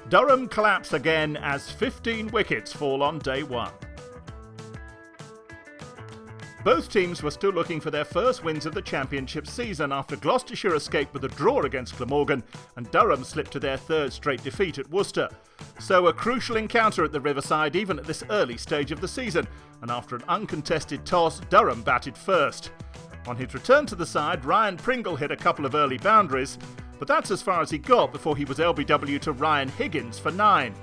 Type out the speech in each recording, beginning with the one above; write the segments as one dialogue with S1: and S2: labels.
S1: Durham collapse again as 15 wickets fall on day one. Both teams were still looking for their first wins of the championship season after Gloucestershire escaped with a draw against Glamorgan and Durham slipped to their third straight defeat at Worcester. So a crucial encounter at the Riverside even at this early stage of the season, and after an uncontested toss, Durham batted first. On his return to the side, Ryan Pringle hit a couple of early boundaries, but that's as far as he got before he was LBW to Ryan Higgins for 9.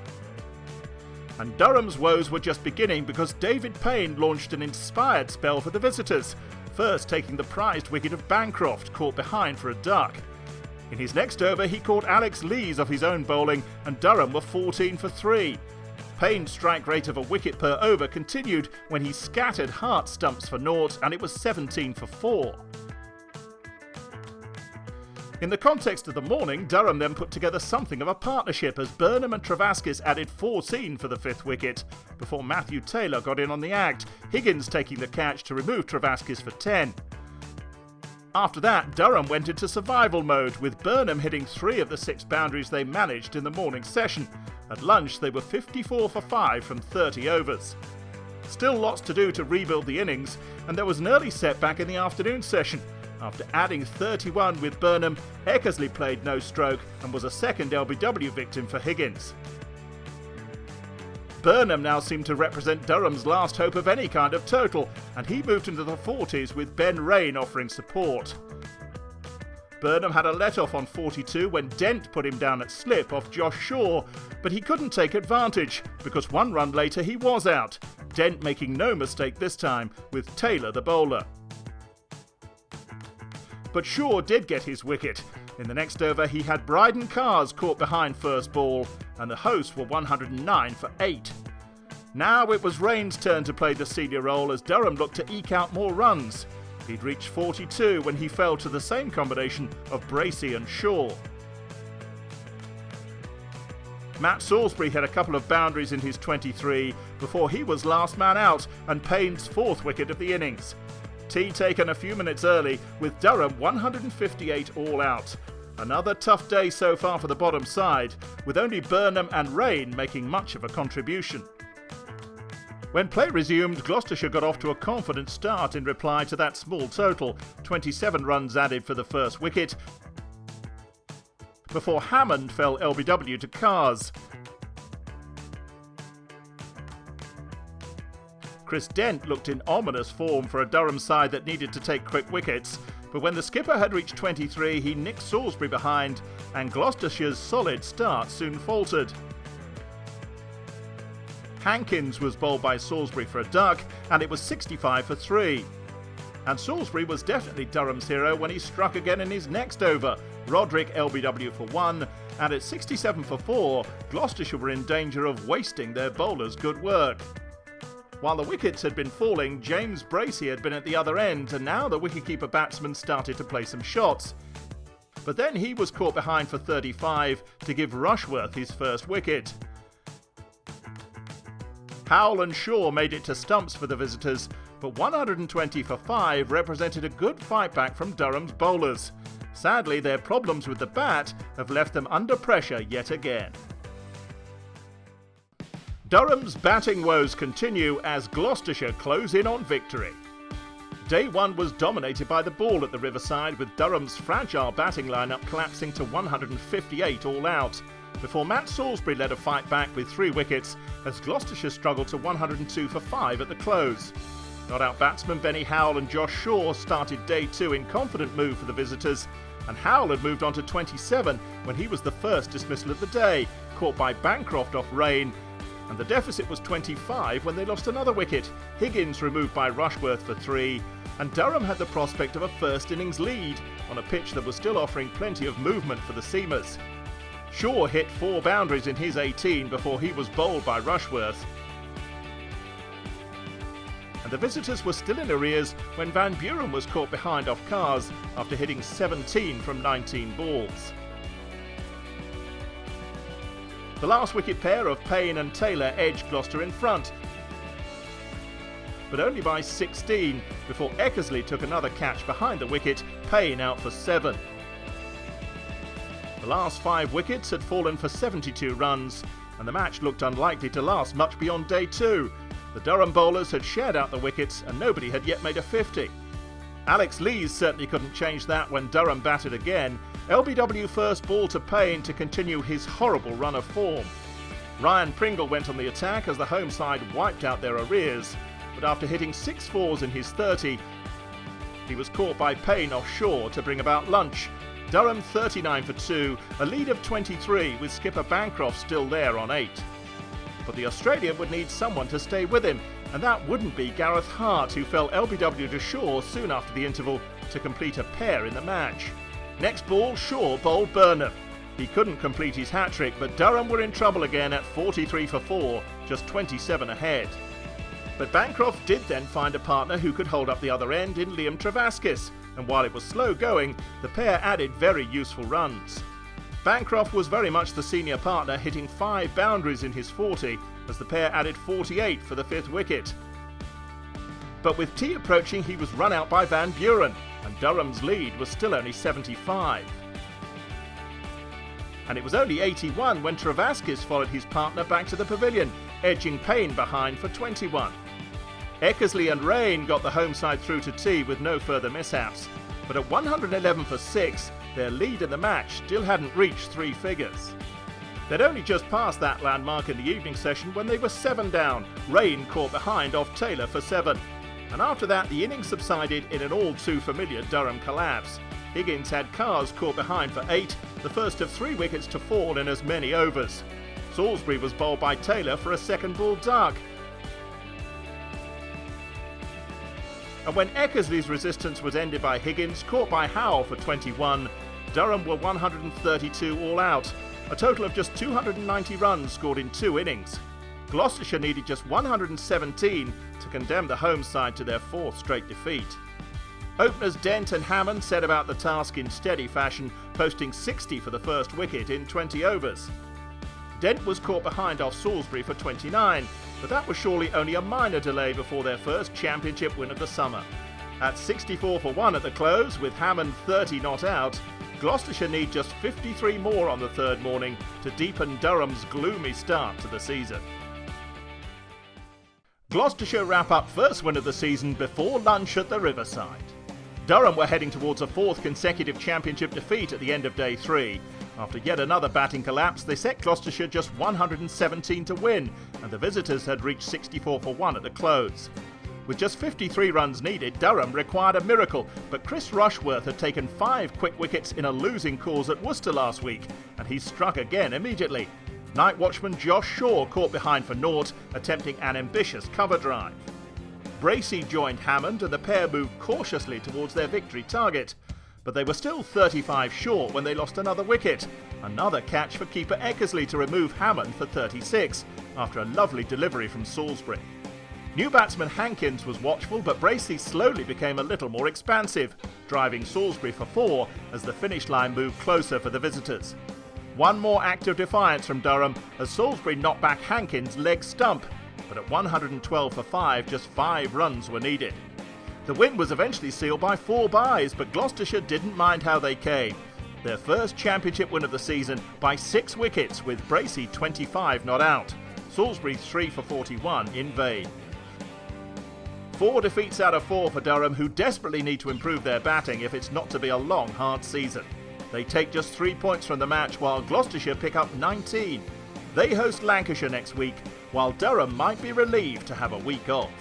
S1: And Durham's woes were just beginning because David Payne launched an inspired spell for the visitors, first taking the prized wicket of Bancroft, caught behind for a duck. In his next over, he caught Alex Lees off his own bowling, and Durham were 14 for 3. Payne's strike rate of a wicket per over continued when he scattered Hart stumps for naught, and it was 17 for 4. In the context of the morning, Durham then put together something of a partnership as Burnham and Travaskis added 14 for the 5th wicket, before Matthew Taylor got in on the act, Higgins taking the catch to remove Travaskis for 10. After that, Durham went into survival mode, with Burnham hitting 3 of the 6 boundaries they managed in the morning session. At lunch, they were 54 for 5 from 30 overs. Still lots to do to rebuild the innings, and there was an early setback in the afternoon session. After adding 31 with Burnham, Eckersley played no stroke and was a second LBW victim for Higgins. Burnham now seemed to represent Durham's last hope of any kind of total, and he moved into the 40s with Ben Rain offering support. Burnham had a let-off on 42 when Dent put him down at slip off Josh Shaw, but he couldn't take advantage because 1 run later he was out, Dent making no mistake this time with Taylor the bowler. But Shaw did get his wicket. In the next over, he had Bryden Cars caught behind first ball, and the hosts were 109 for 8. Now it was Rain's turn to play the senior role as Durham looked to eke out more runs. He'd reached 42 when he fell to the same combination of Bracey and Shaw. Matt Salisbury had a couple of boundaries in his 23 before he was last man out and Payne's 4th wicket of the innings. Tea taken a few minutes early with Durham 158 all out. Another tough day so far for the bottom side, with only Burnham and Rain making much of a contribution. When play resumed, Gloucestershire got off to a confident start in reply to that small total, 27 runs added for the first wicket, before Hammond fell LBW to Cars. Chris Dent looked in ominous form for a Durham side that needed to take quick wickets, but when the skipper had reached 23, he nicked Salisbury behind, and Gloucestershire's solid start soon faltered. Hankins was bowled by Salisbury for a duck, and it was 65 for 3. And Salisbury was definitely Durham's hero when he struck again in his next over, Roderick LBW for 1, and at 67 for 4, Gloucestershire were in danger of wasting their bowlers' good work. While the wickets had been falling, James Bracey had been at the other end, and now the wicketkeeper batsman started to play some shots. But then he was caught behind for 35 to give Rushworth his first wicket. Howell and Shaw made it to stumps for the visitors, but 120 for 5 represented a good fight back from Durham's bowlers. Sadly, their problems with the bat have left them under pressure yet again. Durham's batting woes continue as Gloucestershire close in on victory. Day 1 was dominated by the ball at the Riverside, with Durham's fragile batting lineup collapsing to 158 all out, before Matt Salisbury led a fight back with 3 wickets as Gloucestershire struggled to 102 for 5 at the close. Not-out batsmen Benny Howell and Josh Shaw started day 2 in confident move for the visitors, and Howell had moved on to 27 when he was the first dismissal of the day, caught by Bancroft off Rain, and the deficit was 25 when they lost another wicket, Higgins removed by Rushworth for 3, and Durham had the prospect of a first innings lead on a pitch that was still offering plenty of movement for the seamers. Shaw hit 4 boundaries in his 18 before he was bowled by Rushworth. And the visitors were still in arrears when Van Buren was caught behind off Cars after hitting 17 from 19 balls. The last wicket pair of Payne and Taylor edged Gloucester in front, but only by 16 before Eckersley took another catch behind the wicket, Payne out for 7. The last 5 wickets had fallen for 72 runs, and the match looked unlikely to last much beyond day 2. The Durham bowlers had shared out the wickets and nobody had yet made a 50. Alex Lees certainly couldn't change that when Durham batted again. LBW first ball to Payne to continue his horrible run of form. Ryan Pringle went on the attack as the home side wiped out their arrears, but after hitting 6 fours in his 30, he was caught by Payne offshore to bring about lunch. Durham 39 for 2, a lead of 23 with skipper Bancroft still there on 8. But the Australian would need someone to stay with him, and that wouldn't be Gareth Hart, who fell LBW to Shaw soon after the interval to complete a pair in the match. Next ball, Shaw bowled Burnham. He couldn't complete his hat-trick, but Durham were in trouble again at 43 for 4, just 27 ahead. But Bancroft did then find a partner who could hold up the other end in Liam Travaskis, and while it was slow going, the pair added very useful runs. Bancroft was very much the senior partner, hitting 5 boundaries in his 40, as the pair added 48 for the 5th wicket. But with tea approaching, he was run out by Van Buren, and Durham's lead was still only 75. And it was only 81 when Travaskis followed his partner back to the pavilion, edging Payne behind for 21. Eckersley and Rain got the home side through to tea with no further mishaps, but at 111 for 6, their lead in the match still hadn't reached 3 figures. They'd only just passed that landmark in the evening session when they were 7 down. Rain caught behind off Taylor for 7. And after that, the innings subsided in an all too familiar Durham collapse. Higgins had Carrs caught behind for 8, the first of 3 wickets to fall in as many overs. Salisbury was bowled by Taylor for a second ball duck. And when Eckersley's resistance was ended by Higgins, caught by Howell for 21, Durham were 132 all out, a total of just 290 runs scored in 2 innings. Gloucestershire needed just 117 to condemn the home side to their 4th straight defeat. Openers Dent and Hammond set about the task in steady fashion, posting 60 for the first wicket in 20 overs. Dent was caught behind off Salisbury for 29, but that was surely only a minor delay before their first championship win of the summer. At 64 for 1 at the close, with Hammond 30 not out, Gloucestershire need just 53 more on the 3rd morning to deepen Durham's gloomy start to the season. Gloucestershire wrap up first win of the season before lunch at the Riverside. Durham were heading towards a 4th consecutive championship defeat at the end of day 3. After yet another batting collapse, they set Gloucestershire just 117 to win, and the visitors had reached 64 for 1 at the close. With just 53 runs needed, Durham required a miracle, but Chris Rushworth had taken 5 quick wickets in a losing cause at Worcester last week, and he struck again immediately. Night watchman Josh Shaw caught behind for naught, attempting an ambitious cover drive. Bracey joined Hammond and the pair moved cautiously towards their victory target, but they were still 35 short when they lost another wicket. Another catch for keeper Eckersley to remove Hammond for 36, after a lovely delivery from Salisbury. New batsman Hankins was watchful, but Bracey slowly became a little more expansive, driving Salisbury for 4 as the finish line moved closer for the visitors. One more act of defiance from Durham as Salisbury knocked back Hankins' leg stump, but at 112 for 5, just 5 runs were needed. The win was eventually sealed by 4 byes, but Gloucestershire didn't mind how they came. Their first championship win of the season by 6 wickets, with Bracey 25 not out. Salisbury 3 for 41 in vain. 4 defeats out of 4 for Durham, who desperately need to improve their batting if it's not to be a long, hard season. They take just 3 points from the match, while Gloucestershire pick up 19. They host Lancashire next week, while Durham might be relieved to have a week off.